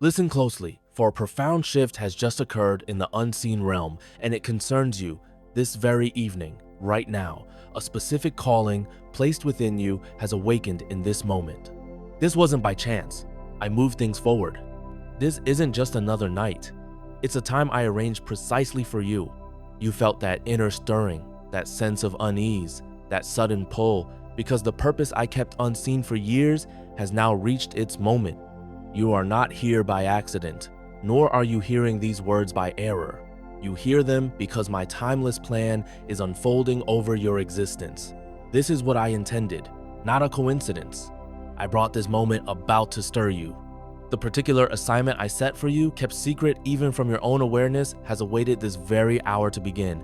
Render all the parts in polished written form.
Listen closely, for a profound shift has just occurred in the unseen realm, and it concerns you this very evening, right now. A specific calling placed within you has awakened in this moment. This wasn't by chance. I moved things forward. This isn't just another night. It's a time I arranged precisely for you. You felt that inner stirring, that sense of unease, that sudden pull, because the purpose I kept unseen for years has now reached its moment. You are not here by accident, nor are you hearing these words by error. You hear them because my timeless plan is unfolding over your existence. This is what I intended, not a coincidence. I brought this moment about to stir you. The particular assignment I set for you, kept secret even from your own awareness, has awaited this very hour to begin.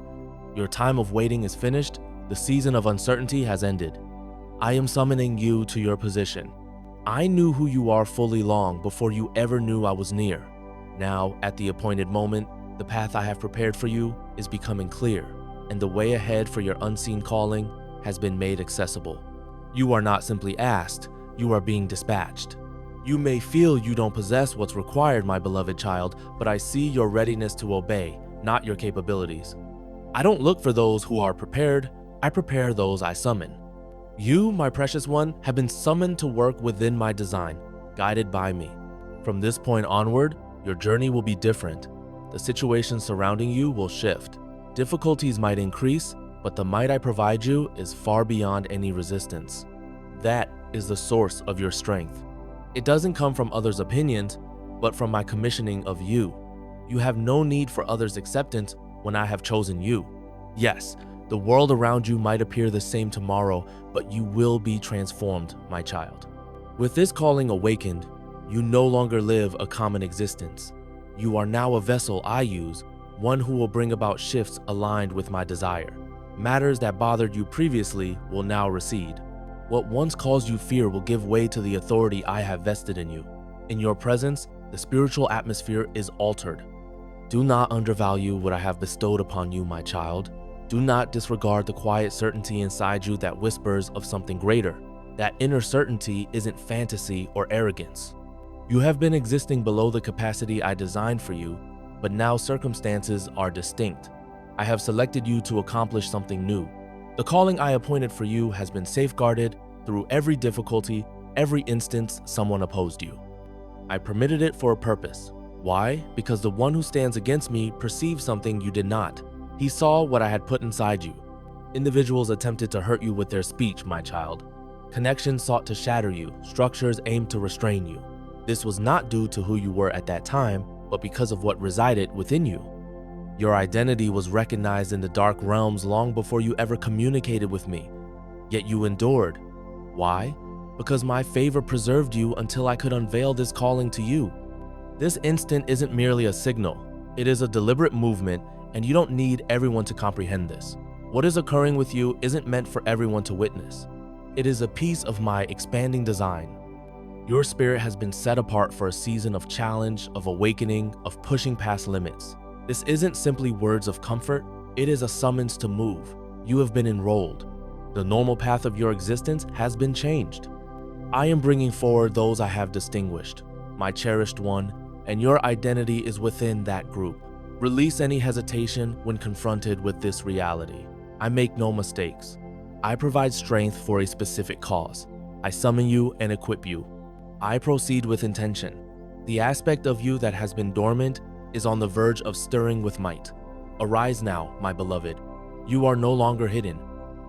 Your time of waiting is finished. The season of uncertainty has ended. I am summoning you to your position. I knew who you are fully long before you ever knew I was near. Now, at the appointed moment, the path I have prepared for you is becoming clear, and the way ahead for your unseen calling has been made accessible. You are not simply asked, you are being dispatched. You may feel you don't possess what's required, my beloved child, but I see your readiness to obey, not your capabilities. I don't look for those who are prepared, I prepare those I summon. You, my precious one, have been summoned to work within my design, guided by me. From this point onward, your journey will be different. The situation surrounding you will shift. Difficulties might increase, but the might I provide you is far beyond any resistance. That is the source of your strength. It doesn't come from others' opinions, but from my commissioning of you. You have no need for others' acceptance when I have chosen you. Yes, the world around you might appear the same tomorrow, but you will be transformed, my child. With this calling awakened, you no longer live a common existence. You are now a vessel I use, one who will bring about shifts aligned with my desire. Matters that bothered you previously will now recede. What once caused you fear will give way to the authority I have vested in you. In your presence, the spiritual atmosphere is altered. Do not undervalue what I have bestowed upon you, my child. Do not disregard the quiet certainty inside you that whispers of something greater. That inner certainty isn't fantasy or arrogance. You have been existing below the capacity I designed for you, but now circumstances are distinct. I have selected you to accomplish something new. The calling I appointed for you has been safeguarded through every difficulty, every instance someone opposed you. I permitted it for a purpose. Why? Because the one who stands against me perceived something you did not. He saw what I had put inside you. Individuals attempted to hurt you with their speech, my child. Connections sought to shatter you. Structures aimed to restrain you. This was not due to who you were at that time, but because of what resided within you. Your identity was recognized in the dark realms long before you ever communicated with me. Yet you endured. Why? Because my favor preserved you until I could unveil this calling to you. This instant isn't merely a signal. It is a deliberate movement, and you don't need everyone to comprehend this. What is occurring with you isn't meant for everyone to witness. It is a piece of my expanding design. Your spirit has been set apart for a season of challenge, of awakening, of pushing past limits. This isn't simply words of comfort, it is a summons to move. You have been enrolled. The normal path of your existence has been changed. I am bringing forward those I have distinguished, my cherished one, and your identity is within that group. Release any hesitation when confronted with this reality. I make no mistakes. I provide strength for a specific cause. I summon you and equip you. I proceed with intention. The aspect of you that has been dormant is on the verge of stirring with might. Arise now, my beloved. You are no longer hidden.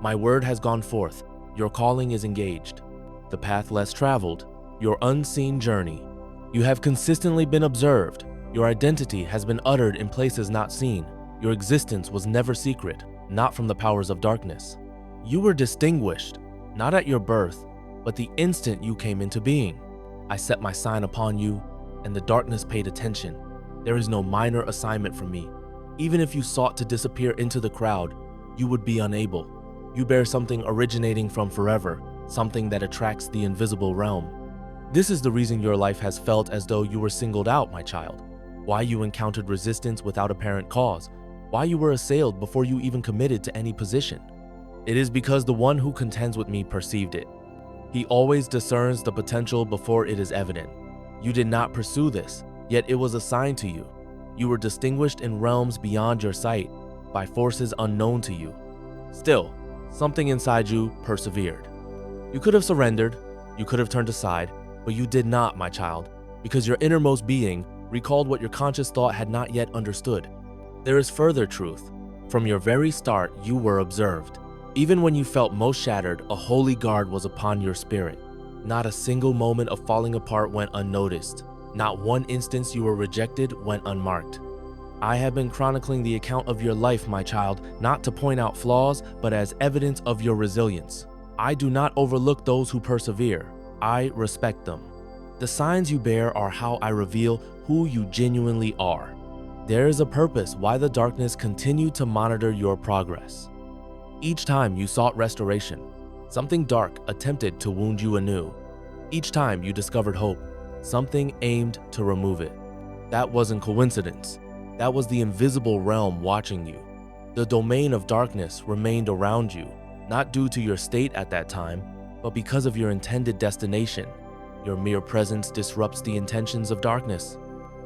My word has gone forth. Your calling is engaged. The path less traveled, your unseen journey. You have consistently been observed. Your identity has been uttered in places not seen. Your existence was never secret, not from the powers of darkness. You were distinguished, not at your birth, but the instant you came into being. I set my sign upon you, and the darkness paid attention. There is no minor assignment for me. Even if you sought to disappear into the crowd, you would be unable. You bear something originating from forever, something that attracts the invisible realm. This is the reason your life has felt as though you were singled out, my child. Why you encountered resistance without apparent cause. Why you were assailed before you even committed to any position. It is because the one who contends with me perceived it. He always discerns the potential before it is evident. You did not pursue this. Yet it was assigned to you. You were distinguished in realms beyond your sight, by forces unknown to you. Still, something inside you persevered. You could have surrendered, you could have turned aside, but you did not, my child, because your innermost being recalled what your conscious thought had not yet understood. There is further truth. From your very start, you were observed. Even when you felt most shattered, a holy guard was upon your spirit. Not a single moment of falling apart went unnoticed. Not one instance you were rejected went unmarked. I have been chronicling the account of your life, my child, not to point out flaws, but as evidence of your resilience. I do not overlook those who persevere. I respect them. The signs you bear are how I reveal who you genuinely are. There is a purpose why the darkness continued to monitor your progress. Each time you sought restoration, something dark attempted to wound you anew. Each time you discovered hope, something aimed to remove it. That wasn't coincidence. That was the invisible realm watching you. The domain of darkness remained around you, not due to your state at that time, but because of your intended destination. Your mere presence disrupts the intentions of darkness.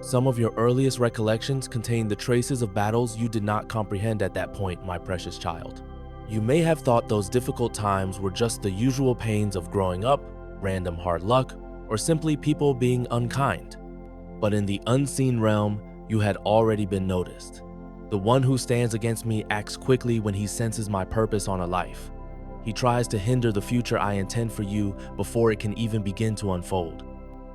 Some of your earliest recollections contain the traces of battles you did not comprehend at that point, my precious child. You may have thought those difficult times were just the usual pains of growing up, random hard luck, or simply people being unkind. But in the unseen realm, you had already been noticed. The one who stands against me acts quickly when he senses my purpose on a life. He tries to hinder the future I intend for you before it can even begin to unfold.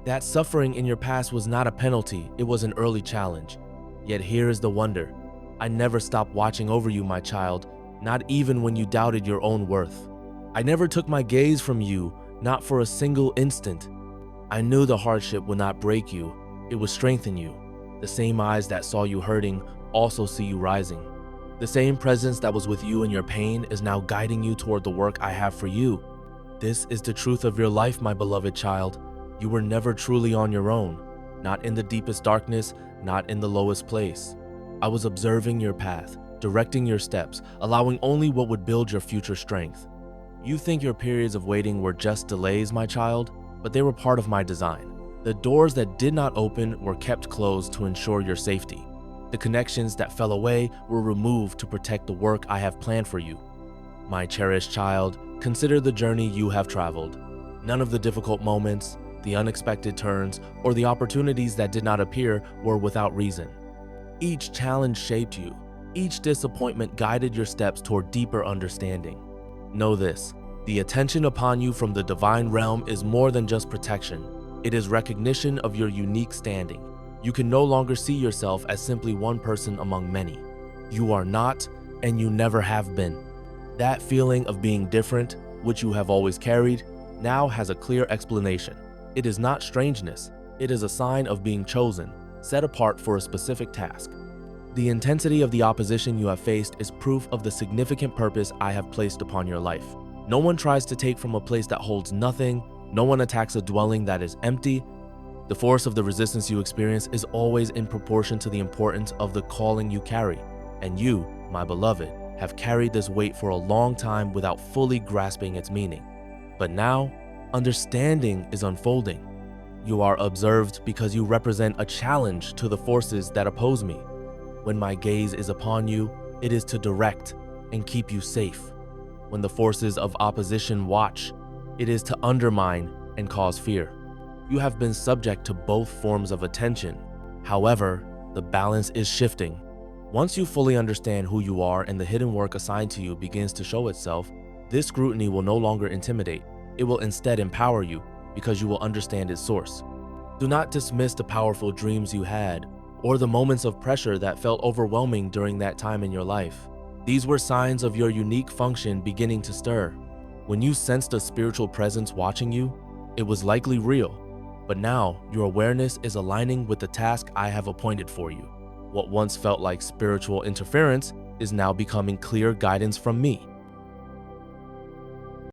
That suffering in your past was not a penalty, it was an early challenge. Yet here is the wonder. I never stopped watching over you, my child, not even when you doubted your own worth. I never took my gaze from you, not for a single instant. I knew the hardship would not break you, it would strengthen you. The same eyes that saw you hurting also see you rising. The same presence that was with you in your pain is now guiding you toward the work I have for you. This is the truth of your life, my beloved child. You were never truly on your own, not in the deepest darkness, not in the lowest place. I was observing your path, directing your steps, allowing only what would build your future strength. You think your periods of waiting were just delays, my child, but they were part of my design. The doors that did not open were kept closed to ensure your safety. The connections that fell away were removed to protect the work I have planned for you. My cherished child, consider the journey you have traveled. None of the difficult moments, the unexpected turns, or the opportunities that did not appear were without reason. Each challenge shaped you. Each disappointment guided your steps toward deeper understanding. Know this, the attention upon you from the divine realm is more than just protection. It is recognition of your unique standing. You can no longer see yourself as simply one person among many. You are not, and you never have been. That feeling of being different, which you have always carried, now has a clear explanation. It is not strangeness. It is a sign of being chosen, set apart for a specific task. The intensity of the opposition you have faced is proof of the significant purpose I have placed upon your life. No one tries to take from a place that holds nothing. No one attacks a dwelling that is empty. The force of the resistance you experience is always in proportion to the importance of the calling you carry. And you, my beloved, have carried this weight for a long time without fully grasping its meaning. But now, understanding is unfolding. You are observed because you represent a challenge to the forces that oppose me. When my gaze is upon you, it is to direct and keep you safe. When the forces of opposition watch, it is to undermine and cause fear. You have been subject to both forms of attention. However, the balance is shifting. Once you fully understand who you are and the hidden work assigned to you begins to show itself, this scrutiny will no longer intimidate. It will instead empower you because you will understand its source. Do not dismiss the powerful dreams you had or the moments of pressure that felt overwhelming during that time in your life. These were signs of your unique function beginning to stir. When you sensed a spiritual presence watching you, it was likely real. But now, your awareness is aligning with the task I have appointed for you. What once felt like spiritual interference is now becoming clear guidance from me.